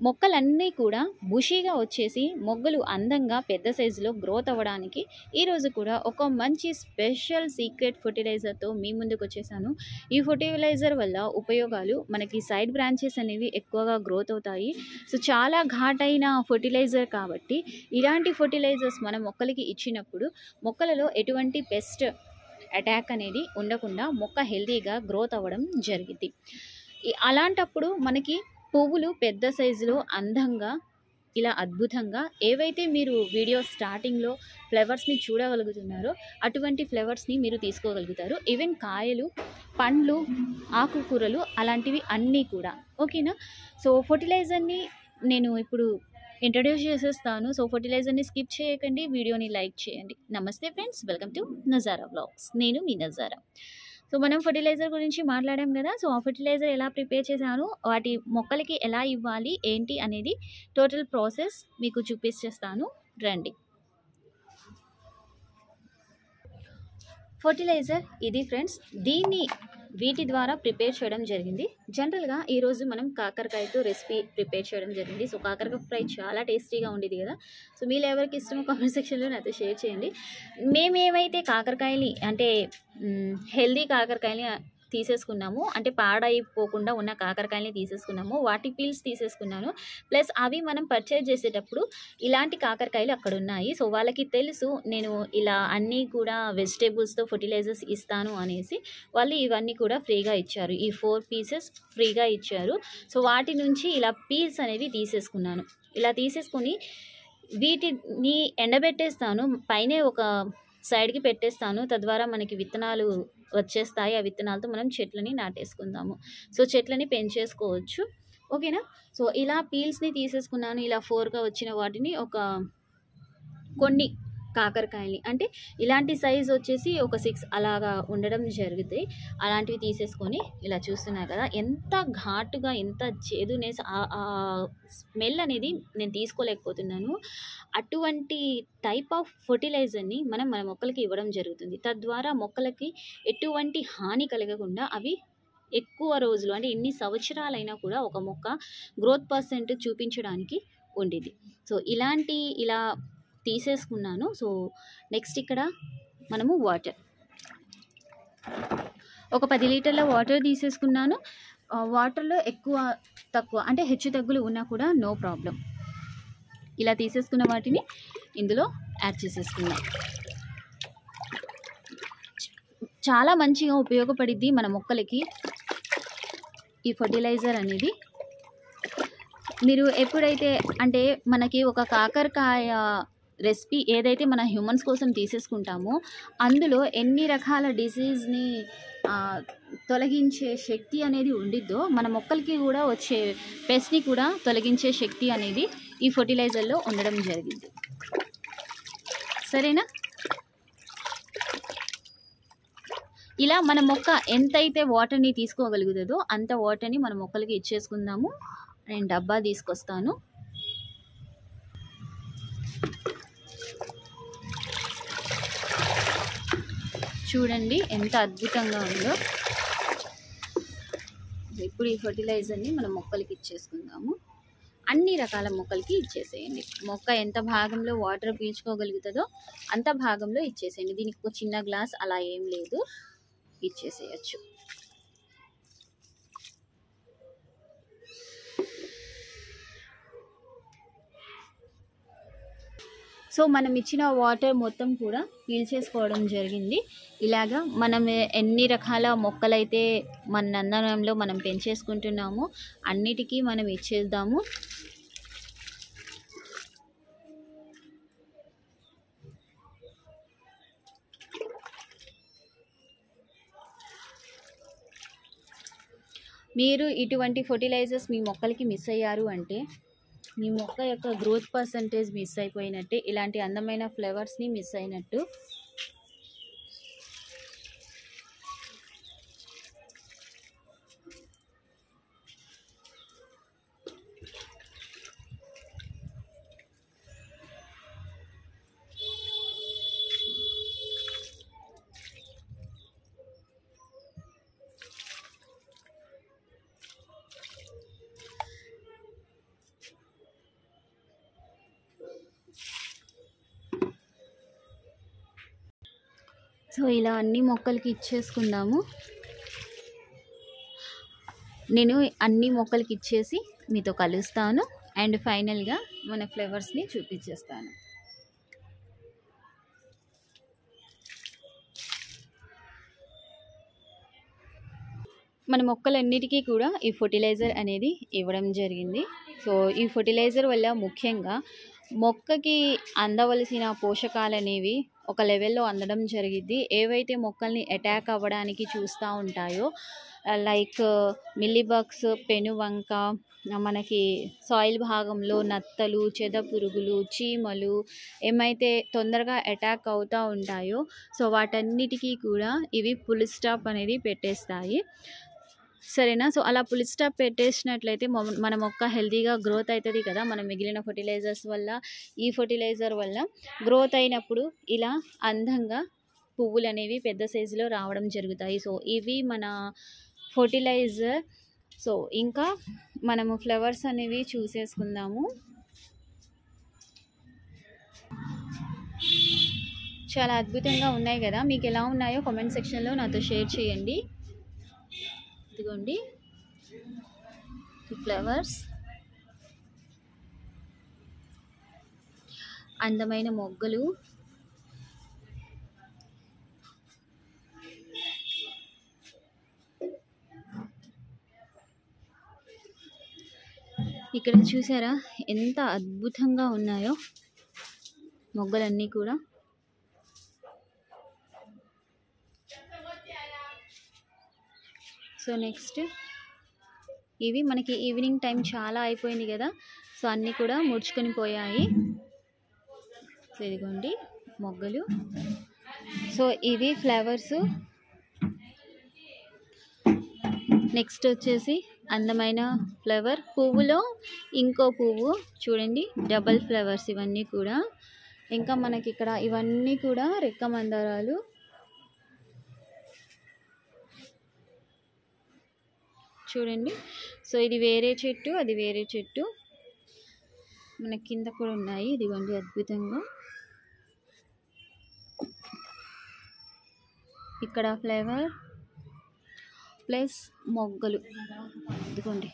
మొక్కలన్నీ కూడా బుషీగా వచ్చేసి మొగ్గలు అందంగా పెద్ద సైజులో గ్రోత్ అవ్వడానికి ఈరోజు కూడా ఒక మంచి స్పెషల్ సీక్రెట్ ఫర్టిలైజర్తో మీ ముందుకు వచ్చేసాను. ఈ ఫర్టిలైజర్ వల్ల ఉపయోగాలు మనకి సైడ్ బ్రాంచెస్ అనేవి ఎక్కువగా గ్రోత్ అవుతాయి. సో చాలా ఘాటైన ఫర్టిలైజర్ కాబట్టి ఇలాంటి ఫర్టిలైజర్స్ మనం మొక్కలకి ఇచ్చినప్పుడు మొక్కలలో ఎటువంటి పెస్ట్ అటాక్ అనేది ఉండకుండా మొక్క హెల్తీగా గ్రోత్ అవ్వడం జరిగింది. అలాంటప్పుడు మనకి పువ్వులు పెద్ద సైజులో అందంగా ఇలా అద్భుతంగా ఏవైతే మీరు వీడియో స్టార్టింగ్లో ఫ్లవర్స్ని చూడగలుగుతున్నారో అటువంటి ఫ్లవర్స్ని మీరు తీసుకోగలుగుతారు. ఈవెన్ కాయలు, పండ్లు, ఆకుకూరలు అలాంటివి అన్నీ కూడా. ఓకేనా? సో ఫర్టిలైజర్ని నేను ఇప్పుడు ఇంట్రడ్యూస్ చేసేస్తాను. సో ఫర్టిలైజర్ని స్కిప్ చేయకండి, వీడియోని లైక్ చేయండి. నమస్తే friends, welcome to Nazara vlogs. నేను మీ నజారా. సో మనం ఫర్టిలైజర్ గురించి మాట్లాడాం కదా. సో ఆ ఫర్టిలైజర్ ఎలా ప్రిపేర్ చేశాను, వాటి మొక్కలకి ఎలా ఇవ్వాలి ఏంటి అనేది టోటల్ ప్రాసెస్ మీకు చూపించేస్తాను రండి. ఫర్టిలైజర్ ఇది ఫ్రెండ్స్, దీన్ని వీటి ద్వారా ప్రిపేర్ చేయడం జరిగింది. జనరల్గా ఈరోజు మనం కాకరకాయతో రెసిపీ ప్రిపేర్ చేయడం జరిగింది. సో కాకరకాయ ఫ్రై చాలా టేస్టీగా ఉండేది కదా. సో మీరు ఎవరికి ఇష్టమో కామెంట్ సెక్షన్లో నాతో షేర్ చేయండి. మేమేమైతే కాకరకాయలు అంటే హెల్దీ కాకరకాయలు తీసేసుకున్నాము, అంటే పాడైపోకుండా ఉన్న కాకరకాయలని తీసేసుకున్నాము, వాటి పీల్స్ తీసేసుకున్నాను. ప్లస్ అవి మనం పర్చేజ్ చేసేటప్పుడు ఇలాంటి కాకరకాయలు అక్కడ ఉన్నాయి. సో వాళ్ళకి తెలుసు నేను ఇలా అన్నీ కూడా వెజిటేబుల్స్తో ఫర్టిలైజర్స్ ఇస్తాను అనేసి వాళ్ళు ఇవన్నీ కూడా ఫ్రీగా ఇచ్చారు. ఈ 4 పీసెస్ ఫ్రీగా ఇచ్చారు. సో వాటి నుంచి ఇలా పీల్స్ అనేవి తీసేసుకున్నాను. ఇలా తీసేసుకొని వీటిని ఎండబెట్టేస్తాను, పైనే ఒక సైడ్కి పెట్టేస్తాను. తద్వారా మనకి విత్తనాలు వచ్చేస్తాయి. ఆ విత్తనాలతో మనం చెట్లని నాటేసుకుందాము. సో చెట్లని పెంచేసుకోవచ్చు. ఓకేనా? సో ఇలా పీల్స్ని తీసేసుకున్నాను. ఇలా 4గా వచ్చిన వాటిని కొన్ని కాకరకాయని, అంటే ఇలాంటి సైజ్ వచ్చేసి ఒక 6 అలాగా ఉండడం జరుగుతాయి. అలాంటివి తీసేసుకొని ఇలా చూస్తున్నారు కదా, ఎంత ఘాటుగా ఎంత చేదునేసి ఆ స్మెల్ అనేది నేను తీసుకోలేకపోతున్నాను. అటువంటి టైప్ ఆఫ్ ఫర్టిలైజర్ని మన మొక్కలకి ఇవ్వడం జరుగుతుంది. తద్వారా మొక్కలకి ఎటువంటి హాని కలగకుండా అవి ఎక్కువ రోజులు, అంటే ఎన్ని సంవత్సరాలైనా కూడా ఒక మొక్క గ్రోత్ పర్సెంట్ చూపించడానికి ఉండేది. సో ఇలా తీసేసుకున్నాను. సో నెక్స్ట్ ఇక్కడ మనము ఒక 10 లీటర్ల వాటర్ తీసేసుకున్నాను. వాటర్లో ఎక్కువ తక్కువ అంటే హెచ్చు తగ్గులు ఉన్నా కూడా నో ప్రాబ్లం. ఇలా తీసేసుకున్న వాటిని ఇందులో యాడ్ చేసేసుకున్నాం. చాలా మంచిగా ఉపయోగపడిద్ది మన మొక్కలకి ఈ ఫర్టిలైజర్ అనేది. మీరు ఎప్పుడైతే అంటే మనకి ఒక కాకరకాయ రెసిపీ ఏదైతే మన హ్యూమన్స్ కోసం తీసేసుకుంటామో అందులో ఎన్ని రకాల డిసీజ్ని తొలగించే శక్తి అనేది ఉండిద్దో మన మొక్కలకి కూడా వచ్చే పెస్ట్ని కూడా తొలగించే శక్తి అనేది ఈ ఫర్టిలైజర్లో ఉండడం జరిగింది. సరేనా? ఇలా మన మొక్క ఎంతైతే వాటర్ని తీసుకోగలుగుతుందో అంత వాటర్ని మన మొక్కలకి ఇచ్చేసుకుందాము. నేను డబ్బా తీసుకొస్తాను. చూడండి ఎంత అద్భుతంగా ఉందో. ఇప్పుడు ఈ ఫర్టిలైజర్ని మనం మొక్కలకి ఇచ్చేసుకుందాము. అన్ని రకాల మొక్కలకి ఇచ్చేసేయండి. మొక్క ఎంత భాగంలో వాటర్ పీల్చుకోగలుగుతుందో అంత భాగంలో ఇచ్చేసేయండి. దీనికి ఒక చిన్న గ్లాస్ అలా ఏం లేదు, ఇచ్చేసేయచ్చు. సో మనం ఇచ్చిన వాటర్ మొత్తం కూడా పీల్చేసుకోవడం జరిగింది. ఇలాగా మనం ఎన్ని రకాల మొక్కలైతే మన నందనంలో మనం పెంచేసుకుంటున్నామో అన్నిటికీ మనం ఇచ్చేద్దాము. మీరు ఇటువంటి ఫర్టిలైజర్స్ మీ మొక్కలకి మిస్ అయ్యారు అంటే మీ మొక్క యొక్క గ్రోత్ పర్సంటేజ్ మిస్ అయిపోయినట్టే, ఇలాంటి అందమైన ఫ్లవర్స్ని మిస్ అయినట్టు. సో ఇలా అన్ని మొక్కలకి ఇచ్చేసుకుందాము. నేను అన్ని మొక్కలకి ఇచ్చేసి మీతో కలుస్తాను అండ్ ఫైనల్గా మన ఫ్లవర్స్ని చూపించేస్తాను. మన మొక్కలన్నిటికీ కూడా ఈ ఫర్టిలైజర్ అనేది ఇవ్వడం జరిగింది. సో ఈ ఫర్టిలైజర్ వల్ల ముఖ్యంగా మొక్కకి అందవలసిన పోషకాలు అనేవి ఒక లెవెల్లో అందడం జరిగింది. ఏవైతే మొక్కల్ని అటాక్ అవ్వడానికి చూస్తూ ఉంటాయో లైక్ మిల్లీబగ్స్, పెనువంక, మనకి సాయిల్ భాగంలో నత్తలు, చెద పురుగులు, చీమలు ఏమైతే తొందరగా అటాక్ అవుతూ ఉంటాయో సో వాటన్నిటికీ కూడా ఇవి ఫుల్ స్టాప్ అనేది పెట్టేస్తాయి. సరేనా? సో అలా ఫుల్ స్టాప్ పెట్టేసినట్లయితే మన మొక్క హెల్తీగా గ్రోత్ అవుతుంది కదా. మనం మిగిలిన ఫర్టిలైజర్స్ వల్ల ఈ ఫర్టిలైజర్ వల్ల గ్రోత్ అయినప్పుడు ఇలా అందంగా పువ్వులు అనేవి పెద్ద సైజులో రావడం జరుగుతాయి. సో ఇవి మన ఫర్టిలైజర్. సో ఇంకా మనము ఫ్లవర్స్ అనేవి చూసేసుకుందాము. చాలా అద్భుతంగా ఉన్నాయి కదా. మీకు ఎలా ఉన్నాయో కామెంట్ సెక్షన్లో నాతో షేర్ చేయండి. ఇదిగోండి ఫ్లవర్స్, అందమైన మొగ్గలు, ఇక్కడ చూసారా ఎంత అద్భుతంగా ఉన్నాయో మొగ్గలన్నీ కూడా. సో నెక్స్ట్ ఇవి మనకి ఈవినింగ్ టైం చాలా అయిపోయింది కదా. సో అన్నీ కూడా ముడుచుకొని పోయాయి. సో ఇదిగోండి మొగ్గలు. సో ఇవి ఫ్లవర్స్. నెక్స్ట్ వచ్చేసి అందమైన ఫ్లవర్, పువ్వులో ఇంకో పువ్వు చూడండి, డబల్ ఫ్లవర్స్ ఇవన్నీ కూడా. ఇంకా మనకి ఇక్కడ ఇవన్నీ కూడా రెక్క మందారాలు. చూడండి. సో ఇది వేరే చెట్టు, అది వేరే చెట్టు. మన కింద కూడా ఉన్నాయి. ఇదిగోండి అద్భుతంగా. ఇక్కడ ఫ్లవర్ ప్లస్ మొగ్గలు. ఇదిగోండి.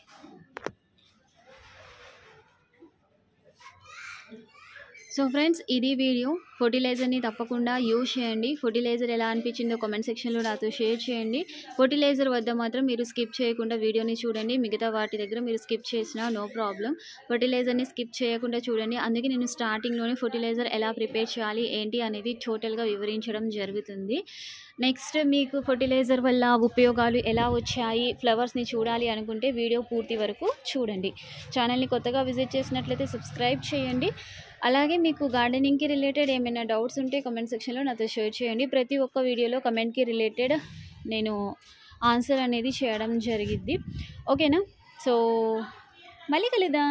సో ఫ్రెండ్స్ ఇది వీడియో. ఫర్టిలైజర్ని తప్పకుండా యూజ్ చేయండి. ఫర్టిలైజర్ ఎలా అనిపించిందో కామెంట్ సెక్షన్లో నాతో షేర్ చేయండి. ఫర్టిలైజర్ వద్ద మాత్రం మీరు స్కిప్ చేయకుండా వీడియోని చూడండి. మిగతా వాటి దగ్గర మీరు స్కిప్ చేసినా నో ప్రాబ్లం. ఫర్టిలైజర్ని స్కిప్ చేయకుండా చూడండి. అందుకే నేను స్టార్టింగ్లోనే ఫర్టిలైజర్ ఎలా ప్రిపేర్ చేయాలి ఏంటి అనేది టోటల్గా వివరించడం జరుగుతుంది. నెక్స్ట్ మీకు ఫర్టిలైజర్ వల్ల ఉపయోగాలు ఎలా వచ్చాయి, ఫ్లవర్స్ని చూడాలి అనుకుంటే వీడియో పూర్తి వరకు చూడండి. ఛానల్ని కొత్తగా విజిట్ చేసినట్లయితే సబ్స్క్రైబ్ చేయండి. అలాగే మీకు గార్డెనింగ్కి రిలేటెడ్ ఏమైనా డౌట్స్ ఉంటే కామెంట్ సెక్షన్లో నాతో షేర్ చేయండి. ప్రతి ఒక్క వీడియోలో కమెంట్కి రిలేటెడ్ నేను ఆన్సర్ అనేది చేయడం జరిగిద్ది. ఓకేనా? సో మళ్ళీ కలుద్దాం.